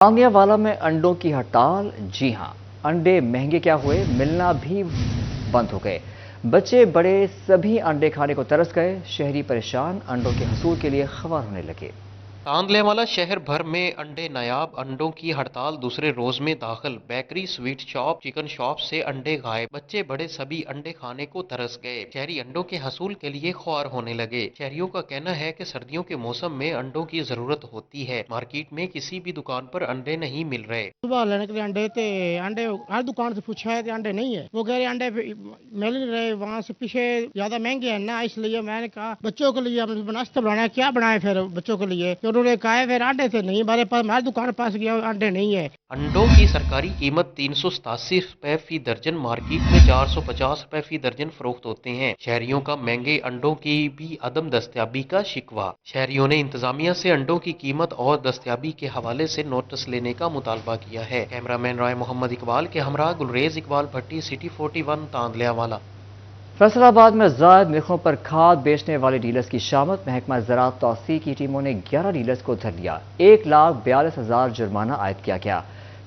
کانگیا والا میں انڈوں کی ہڑتال۔ جی ہاں، انڈے مہنگے کیا ہوئے، ملنا بھی بند ہو گئے۔ بچے بڑے سبھی انڈے کھانے کو ترس گئے۔ شہری پریشان، انڈوں کے حصول کے لیے خوار ہونے لگے۔ کانگلے والا شہر بھر میں انڈے نایاب انڈوں کی ہڑتال دوسرے روز میں داخل۔ Bakery, sweet shop, chicken shop سے انڈے غائب۔ بچے بڑے سبھی انڈے کھانے کو ترس گئے۔ شہری انڈوں کے حصول کے لیے خوار ہونے لگے۔ شہریوں کا کہنا ہے کہ سردیوں کے موسم میں انڈوں کی ضرورت ہوتی ہے۔ مارکیٹ میں کسی بھی دکان پر انڈے نہیں مل رہے۔ صبح لینے کے لیے انڈے ہر دکان سے پوچھا ہے کہ انڈے نہیں ہے، وہ کہہ رہے انڈے مل نہیں رہے، وہاں سے پیچھے زیادہ مہنگے ہیں نا، اس لیے میں نے کہا بچوں کے لیے ناشتہ بنانا ہے، کیا بنائے پھر بچوں کے لیے، کہ انہوں نے کہا پھر انڈے سے نہیں، ہمارے پاس ہر دکان پاس گیا انڈے نہیں ہے۔ انڈوں کی سرکاری قیمت 387 روپے فی درجن، مارکیٹ میں 450 روپے فی درجن فروخت ہوتے ہیں۔ شہریوں کا مہنگے انڈوں کی بھی عدم دستیابی کا شکوہ۔ شہریوں نے انتظامیہ سے انڈوں کی قیمت اور دستیابی کے حوالے سے نوٹس لینے کا مطالبہ کیا ہے۔ کیمرہ مین رائے محمد اقبال کے ہمراہ گلریز اقبال بھٹی، سٹی 41، تاندلیا والا۔ فیصل آباد میں زائد نرخوں پر کھاد بیچنے والے ڈیلرز کی شامت۔ محکمہ زراعت توسیع کی ٹیموں نے 11 ڈیلرز کو دھر لیا۔ 1,42,000 جرمانہ عائد کیا گیا۔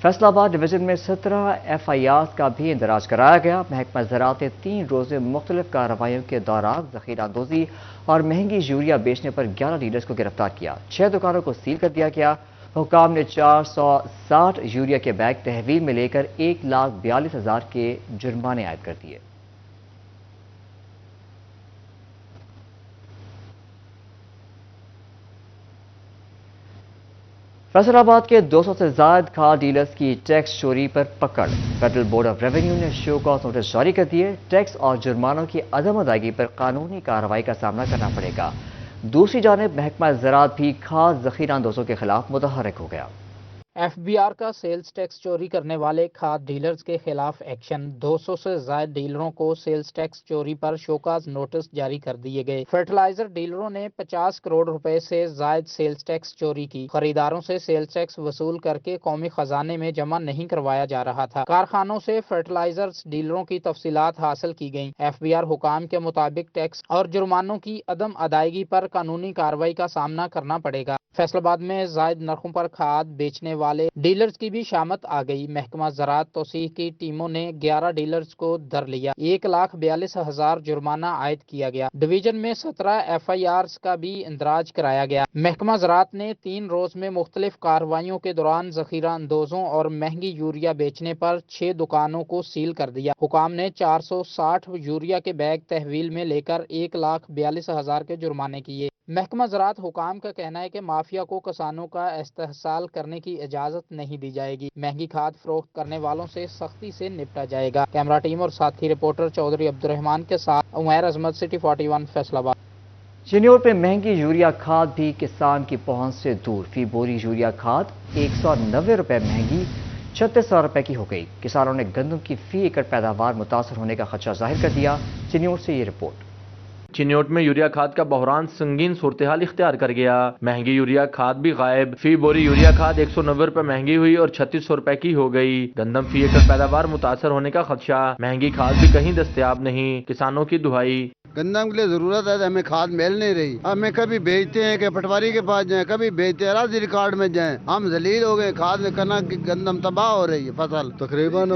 فیصل آباد ڈویژن میں 17 FIRs کا بھی اندراج کرایا گیا۔ محکمہ زراعت نے 3 روزے مختلف کارروائیوں کے دوران ذخیرہ اندوزی اور مہنگی یوریا بیچنے پر 11 ڈیلرز کو گرفتار کیا۔ 6 دکانوں کو سیل کر دیا گیا۔ حکام نے 460 یوریا کے بیگ تحویل میں لے کر 1,42,000 کے جرمانے عائد کر دیے۔ فیصل آباد کے 200 سے زائد کھاد ڈیلرز کی ٹیکس چوری پر پکڑ۔ فیڈرل بورڈ آف ریونیو نے شو کاز نوٹس جاری کر دیے۔ ٹیکس اور جرمانوں کی عدم ادائیگی پر قانونی کارروائی کا سامنا کرنا پڑے گا۔ دوسری جانب محکمہ زراعت بھی کھاد ذخیرہ اندوزوں کے خلاف متحرک ہو گیا۔ FBR کا سیلز ٹیکس چوری کرنے والے کھاد ڈیلرز کے خلاف ایکشن۔ 200 سے زائد ڈیلروں کو سیلز ٹیکس چوری پر شوکاز نوٹس جاری کر دیے گئے۔ فرٹیلائزر ڈیلروں نے 50 کروڑ روپے سے زائد سیلز ٹیکس چوری کی۔ خریداروں سے سیلز ٹیکس وصول کر کے قومی خزانے میں جمع نہیں کروایا جا رہا تھا۔ کارخانوں سے فرٹیلائزر ڈیلروں کی تفصیلات حاصل کی گئیں۔ FBR حکام کے مطابق ٹیکس اور جرمانوں کی عدم ادائیگی پر قانونی کارروائی کا سامنا کرنا پڑے گا۔ فیصل آباد میں زائد نرخوں پر کھاد بیچنے والے ڈیلرز کی بھی شامت آ گئی۔ محکمہ زراعت توسیع کی ٹیموں نے 11 ڈیلرز کو دھر لیا۔ 1,42,000 جرمانہ عائد کیا گیا۔ ڈویژن میں 17 FIRs کا بھی اندراج کرایا گیا۔ محکمہ زراعت نے 3 روز میں مختلف کارروائیوں کے دوران ذخیرہ اندوزوں اور مہنگی یوریا بیچنے پر 6 دکانوں کو سیل کر دیا۔ حکام نے 460 یوریا کے بیگ تحویل میں لے کر 1,42,000 کے جرمانے کیے۔ محکمہ زراعت حکام کا کہنا ہے کہ مافیا کو کسانوں کا استحصال کرنے کی اجازت نہیں دی جائے گی۔ مہنگی کھاد فروخت کرنے والوں سے سختی سے نپٹا جائے گا۔ کیمرہ ٹیم اور ساتھی رپورٹر چودھری عبدالرحمان کے ساتھ عمیر عظمت، سٹی 41، فیصل آباد۔ چنیوٹ میں مہنگی یوریا کھاد بھی کسان کی پہنچ سے دور۔ فی بوری یوریا کھاد 190 روپے مہنگی 3600 روپے کی ہو گئی۔ کسانوں نے گندم کی فی ایکڑ پیداوار متاثر ہونے کا خدشہ ظاہر کر دیا۔ چنیوٹ سے یہ رپورٹ۔ چنیوٹ میں یوریا کھاد کا بحران سنگین صورتحال اختیار کر گیا۔ مہنگی یوریا کھاد بھی غائب۔ فی بوری یوریا کھاد 190 روپے مہنگی ہوئی اور 3600 روپے کی ہو گئی۔ گندم فی ایکڑ پیداوار متاثر ہونے کا خدشہ۔ مہنگی کھاد بھی کہیں دستیاب نہیں۔ کسانوں کی دہائی۔ گندم کے لیے ضرورت ہے، ہمیں کھاد مل نہیں رہی۔ ہمیں کبھی بیچتے ہیں کہ پٹواری کے پاس جائیں، کبھی بیچتے ہیں راضی ریکارڈ میں جائیں۔ ہم ذلیل ہو گئے، کھاد کرنا گندم تباہ ہو رہی ہے فصل۔ تقریباً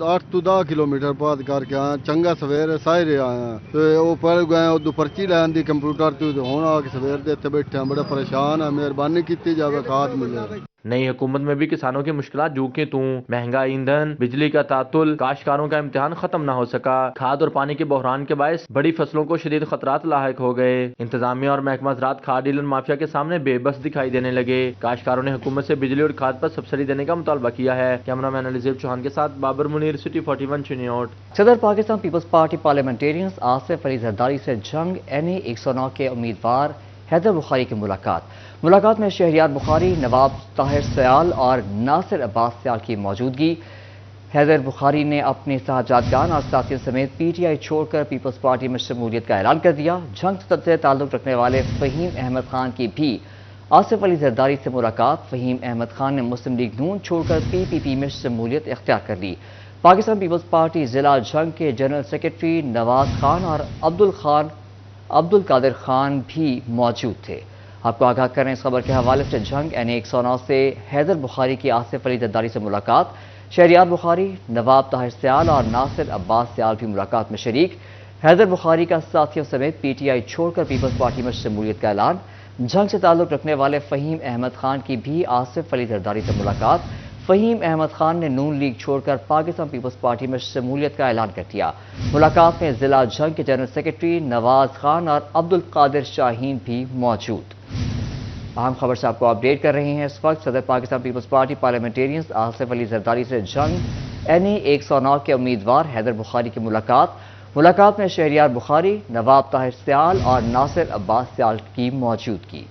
8 تو 10 کلومیٹر بعد کر کے آیا چنگا سویرے سائرے آیا تو وہ پڑھ گئے ادو پرچی لین دی کمپیوٹر تو ہوں آ کے سویر دے اتنے بیٹھے ہیں، بڑا پریشان ہے۔ مہربانی کی جائے کھاد ملے۔ نئی حکومت میں بھی کسانوں کی مشکلات جو کہ توں مہنگا ایندھن، بجلی کا تعطل، کاشتکاروں کا امتحان ختم نہ ہو سکا۔ کھاد اور پانی کے بحران کے باعث بڑی فصلوں کو شدید خطرات لاحق ہو گئے۔ انتظامیہ اور محکمہ زراعت کھاد ڈیلر مافیا کے سامنے بے بس دکھائی دینے لگے۔ کاشتکاروں نے حکومت سے بجلی اور کھاد پر سبسڈی دینے کا مطالبہ کیا ہے۔ کیمرہ مین علی زیب چوہان کے ساتھ بابر منیر، سٹی 41، چنیوٹ۔ صدر Pakistan Peoples Party Parliamentarians Asif Ali Zardari سے جنگ NA 109 کے امیدوار حیدر بخاری کی ملاقات میں شہریار بخاری، نواب طاہر سیال اور ناصر عباس سیال کی موجودگی۔ حیدر بخاری نے اپنے صاحبزادگان اور ساتھیوں سمیت PTI چھوڑ کر پیپلز پارٹی میں شمولیت کا اعلان کر دیا۔ جنگ سے تعلق رکھنے والے فہیم احمد خان کی بھی آصف علی زرداری سے ملاقات۔ فہیم احمد خان نے مسلم لیگ نون چھوڑ کر PPP میں شمولیت اختیار کر لی۔ پاکستان پیپلز پارٹی ضلع جنگ کے جنرل سیکرٹری نواز خان اور عبد القادر خان بھی موجود تھے۔ آپ کو آگاہ کریں اس خبر کے حوالے سے جنگ NA109 سے حیدر بخاری کی آصف علی زرداری سے ملاقات، شہریار بخاری، نواب طاہر سیال اور ناصر عباس سیال بھی ملاقات میں شریک۔ حیدر بخاری کا ساتھیوں سمیت PTI چھوڑ کر پیپلز پارٹی میں شمولیت کا اعلان۔ جنگ سے تعلق رکھنے والے فہیم احمد خان کی بھی آصف علی زرداری سے ملاقات۔ فہیم احمد خان نے نون لیگ چھوڑ کر پاکستان پیپلز پارٹی میں شمولیت کا اعلان کر دیا۔ ملاقات میں ضلع جنگ کے جنرل سیکرٹری نواز خان اور عبدالقادر شاہین بھی موجود۔ اہم خبر سے آپ کو اپڈیٹ کر رہے ہیں اس وقت۔ صدر Pakistan Peoples Party Parliamentarians Asif Ali Zardari سے جنگ NA109 کے امیدوار حیدر بخاری کی ملاقات میں شہریار بخاری، نواب طاہر سیال اور ناصر عباس سیال کی موجودگی۔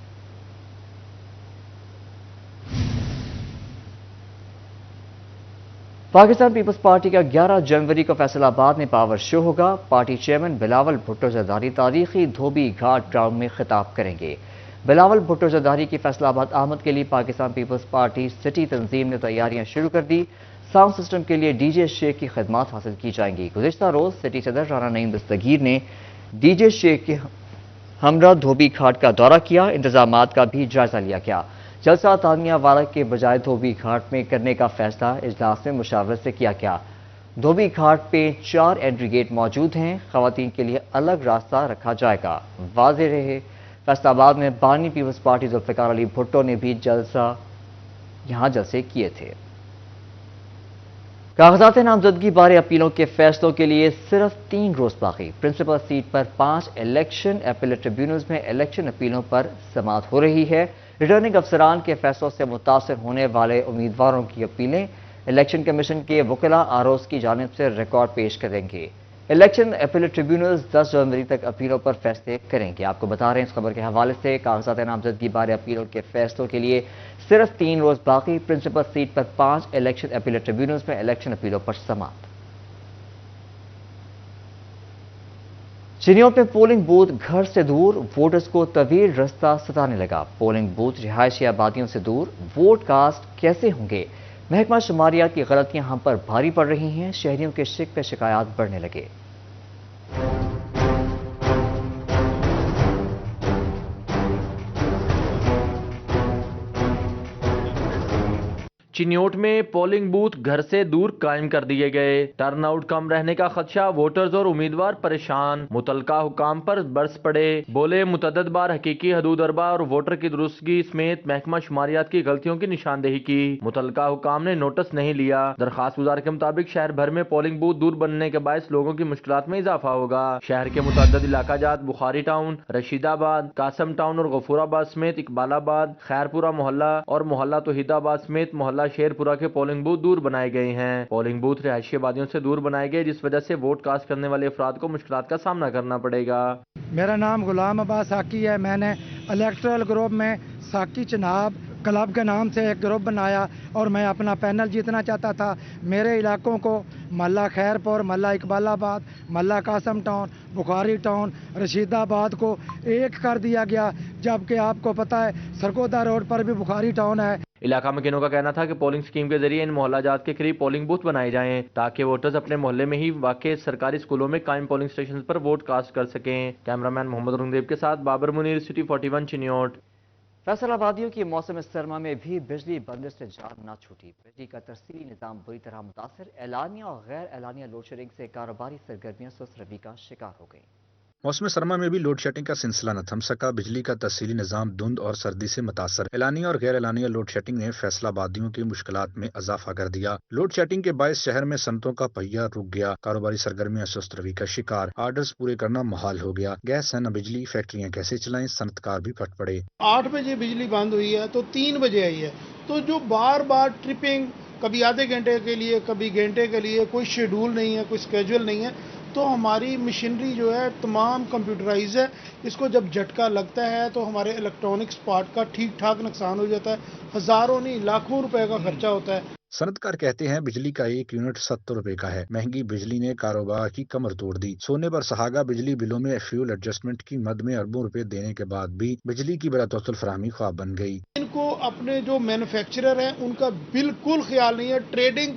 پاکستان پیپلز پارٹی کا 11 جنوری کو فیصل آباد میں پاور شو ہوگا۔ پارٹی چیئرمین بلاول بھٹو زرداری تاریخی دھوبی گھاٹ گراؤنڈ میں خطاب کریں گے۔ بلاول بھٹو زرداری کی فیصل آباد آمد کے لیے پاکستان پیپلز پارٹی سٹی تنظیم نے تیاریاں شروع کر دی۔ ساؤنڈ سسٹم کے لیے DJ شیخ کی خدمات حاصل کی جائیں گی۔ گزشتہ روز سٹی صدر رانا نعیم دستگیر نے DJ شیخ کے ہمراہ دھوبی گھاٹ کا دورہ کیا، انتظامات کا بھی جائزہ لیا گیا۔ جلسہ تانیہ والا کے بجائے دھوبی گھاٹ میں کرنے کا فیصلہ اجلاس میں مشاورت سے کیا گیا۔ دھوبی گھاٹ پہ 4 انٹری گیٹ موجود ہیں، خواتین کے لیے الگ راستہ رکھا جائے گا۔ واضح رہے فیصل آباد میں بانی پیپلز پارٹی ذوالفقار علی بھٹو نے بھی جلسے کیے تھے۔ کاغذات نامزدگی بارے اپیلوں کے فیصلوں کے لیے صرف 3 روز باقی۔ پرنسپل سیٹ پر 5 الیکشن اپیلیٹ ٹریبیونلز میں الیکشن اپیلوں پر سماعت ہو رہی ہے۔ ریٹرننگ افسران کے فیصلوں سے متاثر ہونے والے امیدواروں کی اپیلیں الیکشن کمیشن کے وکلاء آروز کی جانب سے ریکارڈ پیش کریں گے۔ الیکشن اپیلیٹ ٹریبیونلز 10 جنوری تک اپیلوں پر فیصلے کریں گے۔ آپ کو بتا رہے ہیں اس خبر کے حوالے سے کاغذات نامزدگی بارے اپیلوں کے فیصلوں کے لیے صرف 3 روز باقی۔ پرنسپل سیٹ پر 5 الیکشن اپیلیٹ ٹریبیونلز میں الیکشن اپیلوں پر سماعت۔ چنیوٹ میں پولنگ بوتھ گھر سے دور، ووٹرز کو طویل رستہ ستانے لگا۔ پولنگ بوتھ رہائشی آبادیوں سے دور، ووٹ کاسٹ کیسے ہوں گے؟ محکمہ شماریات کی غلطیاں ہم پر بھاری پڑ رہی ہیں، شہریوں کے شک پہ شکایات بڑھنے لگے۔ چنیوٹ میں پولنگ بوتھ گھر سے دور قائم کر دیے گئے۔ ٹرن آؤٹ کم رہنے کا خدشہ، ووٹرز اور امیدوار پریشان۔ متعلقہ حکام پر برس پڑے، بولے متعدد بار حقیقی حدود اربا اور ووٹر کی درستگی سمیت محکمہ شماریات کی غلطیوں کی نشاندہی کی۔ متعلقہ حکام نے نوٹس نہیں لیا۔ درخواست گزار کے مطابق شہر بھر میں پولنگ بوتھ دور بننے کے باعث لوگوں کی مشکلات میں اضافہ ہوگا۔ شہر کے متعدد علاقہ جات بخاری ٹاؤن، رشید آباد، قاسم ٹاؤن اور غفور آباد سمیت اقبال آباد، خیرپورہ محلہ اور محلہ توحید آباد سمیت محلہ شیرپورہ کے پولنگ بوتھ دور بنائے گئے ہیں۔ پولنگ بوتھ رہائشی آبادیوں سے دور بنائے گئے، جس وجہ سے ووٹ کاسٹ کرنے والے افراد کو مشکلات کا سامنا کرنا پڑے گا۔ میرا نام غلام عباس ساکی ہے۔ میں نے الیکٹرل گروپ میں ساکی چناب کلب کے نام سے ایک گروپ بنایا اور میں اپنا پینل جیتنا چاہتا تھا۔ میرے علاقوں کو محلہ خیرپور، محلہ اقبال آباد، محلہ قاسم ٹاؤن، بخاری ٹاؤن، رشید آباد کو ایک کر دیا گیا، جبکہ آپ کو پتہ ہے سرگودا روڈ پر بھی بخاری ٹاؤن ہے۔ علاقہ مکینوں کا کہنا تھا کہ پولنگ سکیم کے ذریعے ان محلہ جات کے قریب پولنگ بوتھ بنائے جائیں تاکہ ووٹرز اپنے محلے میں ہی واقع سرکاری اسکولوں میں قائم پولنگ سٹیشن پر ووٹ کاسٹ کر سکیں۔ کیمرامین محمد رنگدیب کے ساتھ بابر منیر، سٹی 41 چنیوٹ۔ فیصل آبادیوں کی موسم سرما میں بھی بجلی بندش سے جان نہ چھوٹی۔ بجلی کا ترسیلی نظام بری طرح متاثر، اعلانیہ اور غیر اعلانیہ لوڈ شیڈنگ سے کاروباری سرگرمیاں سست روی کا شکار ہو گئیں۔ موسم سرما میں بھی لوڈ شیڈنگ کا سلسلہ نہ تھم سکا۔ بجلی کا ترسیلی نظام دھند اور سردی سے متاثر، اعلانیہ اور غیر اعلانیہ لوڈ شیڈنگ نے فیصل آبادیوں کی مشکلات میں اضافہ کر دیا۔ لوڈ شیڈنگ کے باعث شہر میں صنعتوں کا پہیہ رک گیا، کاروباری سرگرمیاں سست روی کا شکار، آرڈرز پورے کرنا محال ہو گیا۔ گیس ہے نہ بجلی، فیکٹریاں کیسے چلائیں، صنعت کار بھی پھٹ پڑے۔ 8 بجے بجلی بند ہوئی ہے تو 3 بجے آئی ہے، تو جو بار بار ٹرپنگ، کبھی آدھے گھنٹے کے لیے کبھی گھنٹے کے لیے، کوئی شیڈول نہیں ہے، کوئی اسکیجول نہیں ہے، تو ہماری مشینری جو ہے تمام کمپیوٹرائز ہے۔ اس کو جب جھٹکا لگتا ہے تو ہمارے الیکٹرانکس پارٹ کا ٹھیک ٹھاک نقصان ہو جاتا ہے، ہزاروں نہیں لاکھوں روپے کا خرچہ ہوتا ہے۔ صنعت کار کہتے ہیں بجلی کا 1 یونٹ 70 روپے کا ہے۔ مہنگی بجلی نے کاروبار کی کمر توڑ دی۔ سونے پر سہاگا، بجلی بلوں میں فیول ایڈجسٹمنٹ کی مد میں اربوں روپے دینے کے بعد بھی بجلی کی بلا توسل فراہمی خواب بن گئی۔ ان کو اپنے جو مینوفیکچرر ہیں ان کا بالکل خیال نہیں ہے۔ ٹریڈنگ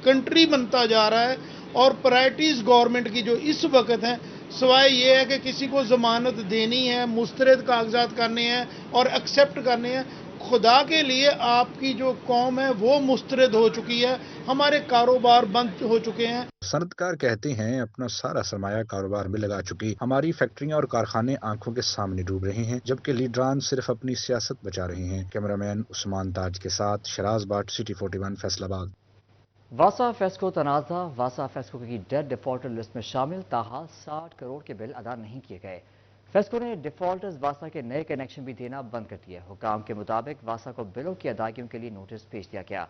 کنٹری بنتا جا رہا ہے اور پرائرٹیز گورنمنٹ کی جو اس وقت ہیں سوائے یہ ہے کہ کسی کو ضمانت دینی ہے, مسترد کاغذات کرنے ہیں اور ایکسیپٹ کرنے ہیں. خدا کے لیے آپ کی جو قوم ہے وہ مسترد ہو چکی ہے, ہمارے کاروبار بند ہو چکے ہیں. صنعت کار کہتے ہیں اپنا سارا سرمایہ کاروبار میں لگا چکی ہماری فیکٹریاں اور کارخانے آنکھوں کے سامنے ڈوب رہے ہیں, جبکہ لیڈران صرف اپنی سیاست بچا رہے ہیں. کیمرامین عثمان تاج کے ساتھ شراز بٹ, سٹی 41 فیصل آباد. واسا فیسکو تنازع. واسا فیسکو کی ڈیڈ ڈیفالٹر لسٹ میں شامل, تاحال 60 کروڑ کے بل ادا نہیں کیے گئے. فیسکو نے ڈیفالٹرز واسا کے نئے کنیکشن بھی دینا بند کر دیا. حکام کے مطابق واسا کو بلوں کی ادائیگیوں کے لیے نوٹس بھیج دیا گیا.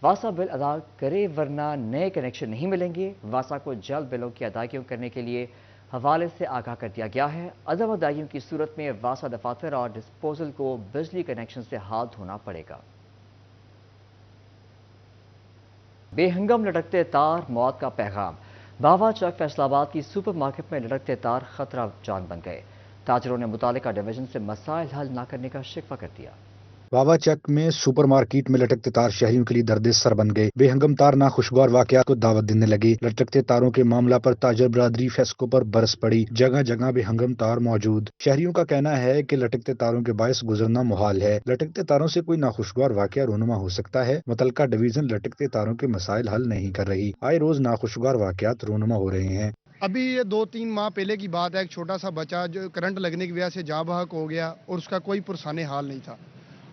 واسا بل ادا کرے ورنہ نئے کنیکشن نہیں ملیں گے. واسا کو جلد بلوں کی ادائیگیوں کرنے کے لیے حوالے سے آگاہ کر دیا گیا ہے. عدم ادائیگیوں کی صورت میں واسا دفاتر اور ڈسپوزل کو بجلی کنیکشن سے ہاتھ دھونا پڑے گا. بے ہنگم لٹکتے تار موت کا پیغام. باوا چک فیصل آباد کی سپر مارکیٹ میں لٹکتے تار خطرہ جان بن گئے. تاجروں نے متعلقہ ڈویژن سے مسائل حل نہ کرنے کا شکوہ کر دیا. واوا چک میں سپر مارکیٹ میں لٹکتے تار شہریوں کے لیے درد سر بن گئے. بے ہنگم تار ناخوشگوار واقعات کو دعوت دینے لگے. لٹکتے تاروں کے معاملہ پر تاجر برادری فیسکو پر برس پڑی. جگہ جگہ بے ہنگم تار موجود. شہریوں کا کہنا ہے کہ لٹکتے تاروں کے باعث گزرنا محال ہے. لٹکتے تاروں سے کوئی ناخوشگوار واقعہ رونما ہو سکتا ہے. متعلقہ ڈویژن لٹکتے تاروں کے مسائل حل نہیں کر رہی. آئے روز ناخوشگوار واقعات رونما ہو رہے ہیں. ابھی یہ 2-3 ماہ پہلے کی بات ہے, ایک چھوٹا سا بچہ جو کرنٹ لگنے کی وجہ سے جاں بحق ہو گیا اور اس کا کوئی پرسان حال نہیں تھا.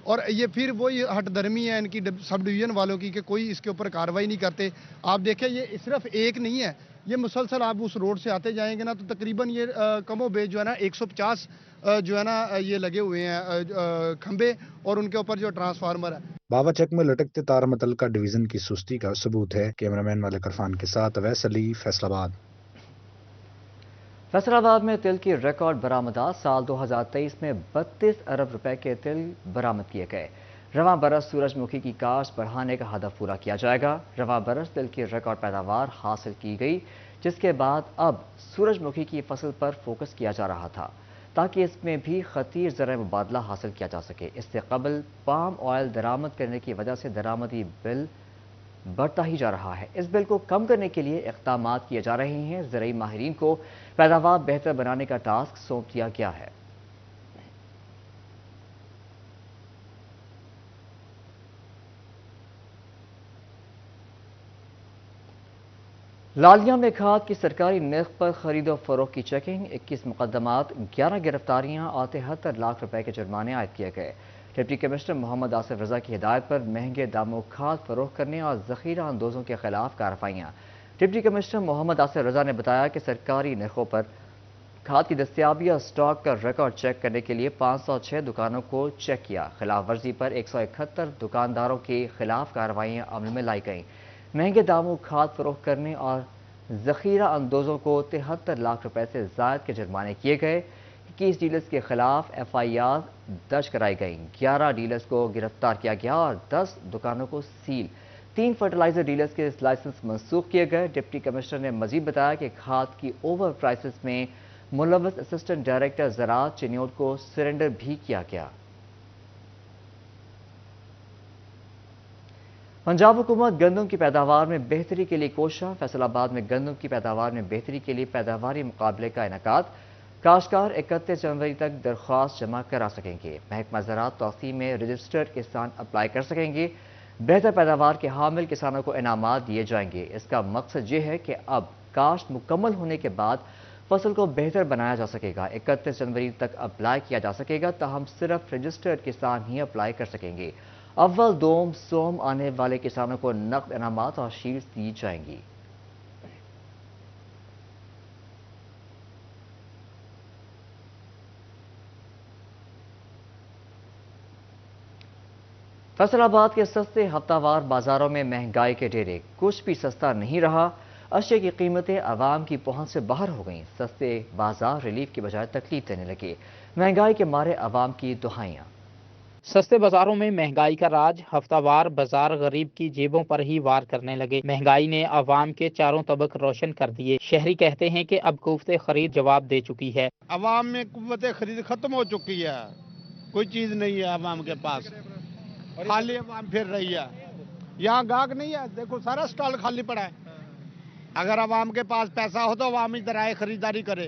اور یہ پھر وہی ہٹ درمی ہے ان کی سب ڈویژن والوں کی کہ کوئی اس کے اوپر کارروائی نہیں کرتے. آپ دیکھیں یہ صرف ایک نہیں ہے, یہ مسلسل آپ اس روڈ سے آتے جائیں گے نا تو تقریباً یہ کم و بیش جو ہے نا 150 جو ہے نا یہ لگے ہوئے ہیں کھمبے اور ان کے اوپر جو ٹرانسفارمر ہے. باوا چک میں لٹکتے تار متعلقہ ڈویژن کی سستی کا ثبوت ہے. کیمرامین ملک عرفان کے ساتھ اویس علی, فیصل آباد. فیصل آباد میں تل کی ریکارڈ برآمدات. سال 2023 میں 32 ارب روپے کے تل برآمد کیے گئے. رواں برس سورج مکھی کی کاشت بڑھانے کا ہدف پورا کیا جائے گا. رواں برس تل کی ریکارڈ پیداوار حاصل کی گئی, جس کے بعد اب سورج مکھی کی فصل پر فوکس کیا جا رہا تھا تاکہ اس میں بھی خطیر زرعی مبادلہ حاصل کیا جا سکے. اس سے قبل پام آئل درآمد کرنے کی وجہ سے درآمدی بل بڑھتا ہی جا رہا ہے. اس بل کو کم کرنے کے لیے اقدامات کیے جا رہے ہیں. زرعی ماہرین کو پیداوار بہتر بنانے کا ٹاسک سونپ دیا گیا ہے. لالیاں میں کھاد کی سرکاری نرخ پر خرید و فروخت کی چیکنگ. 21 مقدمات, 11 گرفتاریاں اور 73 لاکھ روپے کے جرمانے عائد کیے گئے. ڈپٹی کمشنر محمد آصف رضا کی ہدایت پر مہنگے داموں کھاد فروخت کرنے اور ذخیرہ اندوزوں کے خلاف کارروائیاں. ڈپٹی کمشنر محمد آصف رضا نے بتایا کہ سرکاری نرخوں پر کھاد کی دستیابی اور سٹاک کا ریکارڈ چیک کرنے کے لیے 506 دکانوں کو چیک کیا. خلاف ورزی پر 171 دکانداروں کے خلاف کارروائیاں عمل میں لائی گئیں. مہنگے داموں کھاد فروخت کرنے اور ذخیرہ اندوزوں کو 73 لاکھ روپے سے زائد کے جرمانے کیے گئے. 21 ڈیلرز کے خلاف FIR درج کرائی گئیں. 11 ڈیلرز کو گرفتار کیا گیا اور 10 دکانوں کو سیل. 3 فرٹیلائزر ڈیلرز کے لائسنس منسوخ کیے گئے. ڈپٹی کمشنر نے مزید بتایا کہ کھاد کی اوور پرائسز میں ملوث اسسٹنٹ ڈائریکٹر زراعت چنیوٹ کو سرنڈر بھی کیا گیا. پنجاب حکومت گندم کی پیداوار میں بہتری کے لیے کوشاں. فیصل آباد میں گندم کی پیداوار میں بہتری کے لیے پیداواری مقابلے کا انعقاد. کاشتکار 31 جنوری تک درخواست جمع کرا سکیں گے. محکمہ زراعت توسیع میں رجسٹرڈ کسان اپلائی کر سکیں گے. بہتر پیداوار کے حامل کسانوں کو انعامات دیے جائیں گے. اس کا مقصد یہ ہے کہ اب کاشت مکمل ہونے کے بعد فصل کو بہتر بنایا جا سکے گا. 31 جنوری تک اپلائی کیا جا سکے گا, تاہم صرف رجسٹرڈ کسان ہی اپلائی کر سکیں گے. اول دوم سوم آنے والے کسانوں کو نقد انعامات اور شیلڈز دی جائیں گی. فیصل آباد کے سستے ہفتہ وار بازاروں میں مہنگائی کے ڈیرے. کچھ بھی سستا نہیں رہا. اشیاء کی قیمتیں عوام کی پہنچ سے باہر ہو گئیں. سستے بازار ریلیف کی بجائے تکلیف دینے لگے. مہنگائی کے مارے عوام کی دہائیاں. سستے بازاروں میں مہنگائی کا راج. ہفتہ وار بازار غریب کی جیبوں پر ہی وار کرنے لگے. مہنگائی نے عوام کے چاروں طبق روشن کر دیے. شہری کہتے ہیں کہ اب قوت خرید جواب دے چکی ہے. عوام میں قوت خرید ختم ہو چکی ہے. کوئی چیز نہیں ہے عوام کے پاس, خالی عوام پھر رہی ہے. یہاں گاہک نہیں ہے, دیکھو سارا سٹال خالی پڑا ہے. اگر عوام کے پاس پیسہ ہو تو عوام ادھر آئے خریداری کرے.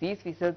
30%,